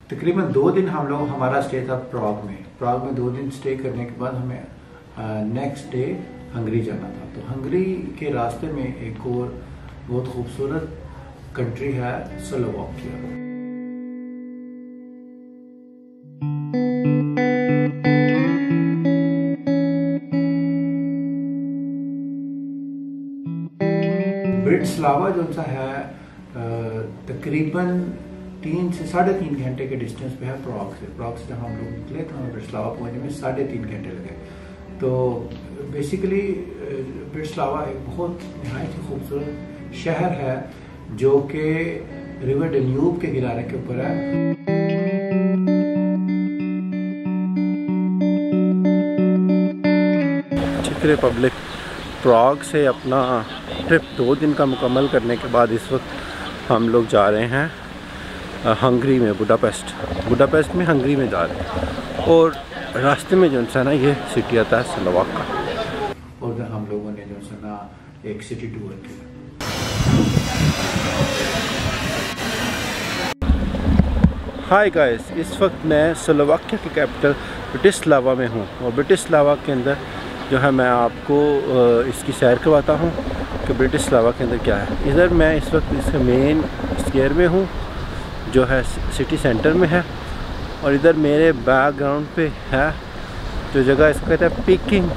तकरीबन 2 दिन हम लोग हमारा स्टे था प्राग में 2 दिन स्टे करने के बाद हमें नेक्स्ट डे हंगरी जाना था। तो हंगरी के रास्ते में एक और बहुत खूबसूरत कंट्री है स्लोवाकिया। ब्रिटिस्लावा जो सा है तकरीबन 3 से 3.5 घंटे के डिस्टेंस पे है प्राग से जब हम लोग निकले तो हमें ब्रिटिस्लावा पहुंचने में 3.5 घंटे लगे। तो बेसिकली ब्रिटिस्लावा एक बहुत नहायत ही खूबसूरत शहर है जो कि रिवर डेन्यूब के किनारे के ऊपर है। चेक रिपब्लिक प्राग से अपना ट्रिप 2 दिन का मुकम्मल करने के बाद इस वक्त हम लोग जा रहे हैं हंगरी में, बुडापेस्ट में हंगरी में जा रहे हैं। और रास्ते में जो है ना ये सिटी आता है स्लोवाका। और हम लोगों ने जो है ना एक सिटी टूर किया। हाय गाइस, इस वक्त मैं स्लोवाकिया की कैपिटल ब्रिटिस्लावा में हूँ और ब्रिटिस्लावा के अंदर जो है मैं आपको इसकी सैर करवाता हूँ कि ब्रिटिस्लावा के अंदर क्या है। इधर मैं इस वक्त इसके मेन स्क्वायर में हूँ जो है सिटी सेंटर में है। और इधर मेरे बैकग्राउंड पे है जो जगह इसको कहते हैं पिकिंग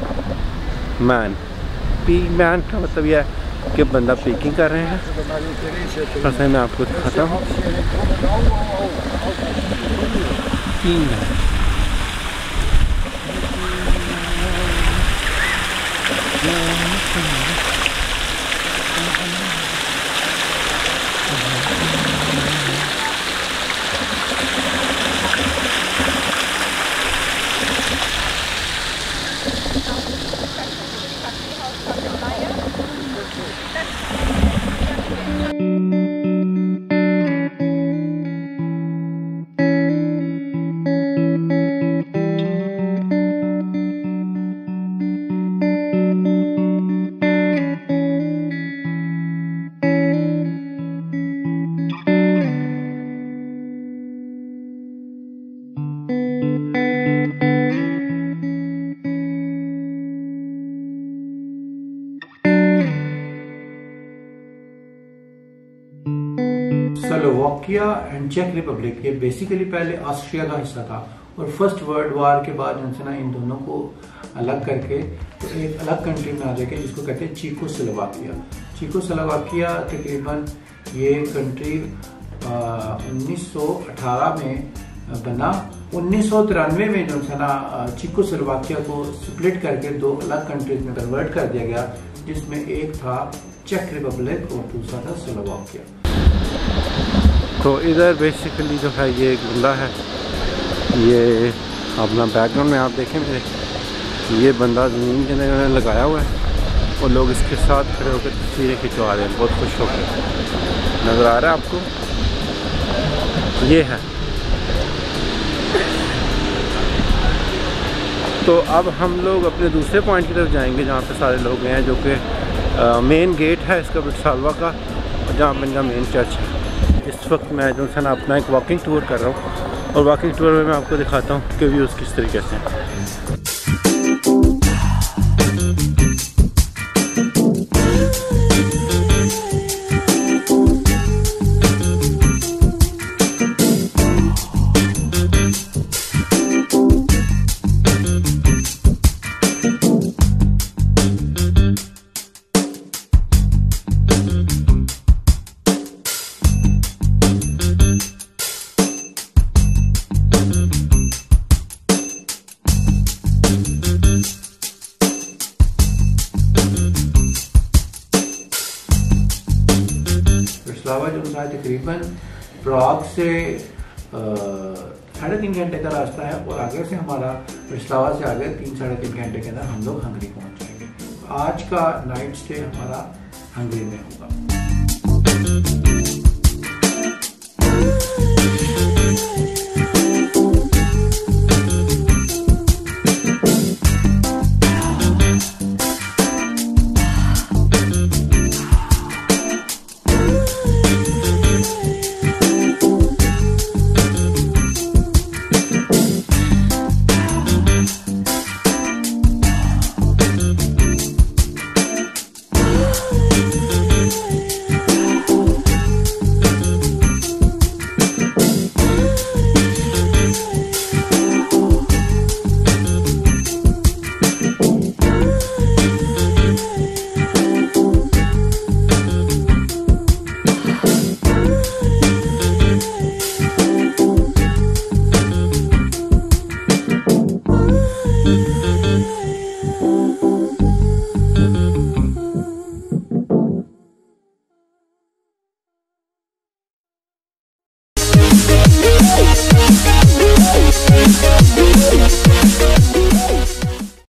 मैन। पी मैन का मतलब यह है कि बंदा पिकिंग कर रहे हैं। ऐसे मैं आपको दिखाता हूँ। स्लोवाकिया एंड चेक रिपब्लिक ये बेसिकली पहले ऑस्ट्रिया का हिस्सा था और फर्स्ट वर्ल्ड वार के बाद जो है ना इन दोनों को अलग करके तो एक अलग कंट्री में आ जाके जिसको कहते हैं चेकोस्लोवाकिया तकरीबन ये कंट्री 1918 में बना। 1993 में जो है ना चेकोस्लोवाकिया को स्प्लिट करके 2 अलग कंट्रीज में कन्वर्ट कर दिया गया, जिसमें एक था चेक रिपब्लिक और दूसरा था स्लोवाकिया। तो इधर बेसिकली जो है ये एक बंदा है, ये अपना बैकग्राउंड में आप देखें मेरे, ये बंदा ज़मीन के अंदर लगाया हुआ है और लोग इसके साथ खड़े होकर तस्वीरें खिंचवा रहे हैं बहुत खुश होकर। नज़र आ रहा है आपको? ये है। तो अब हम लोग अपने दूसरे पॉइंट की तरफ जाएंगे जहाँ पे सारे लोग हैं, जो कि मेन गेट है इसका ब्रिटिस्लावा का, जहाँ पे इनका मेन चर्च है। इस वक्त मैं जो है ना अपना एक वॉकिंग टूर कर रहा हूँ और वॉकिंग टूर में मैं आपको दिखाता हूँ कि व्यूज़ किस तरीके से हैं। ब्रिटिस्लावा जो है तकरीबन प्राग से 3.5 घंटे का रास्ता है और आगे से हमारा ब्रिटिस्लावा से आगे 3-3.5 घंटे के अंदर हम लोग हंगरी पहुंच जाएंगे। आज का नाइट स्टे हमारा हंगरी में होगा।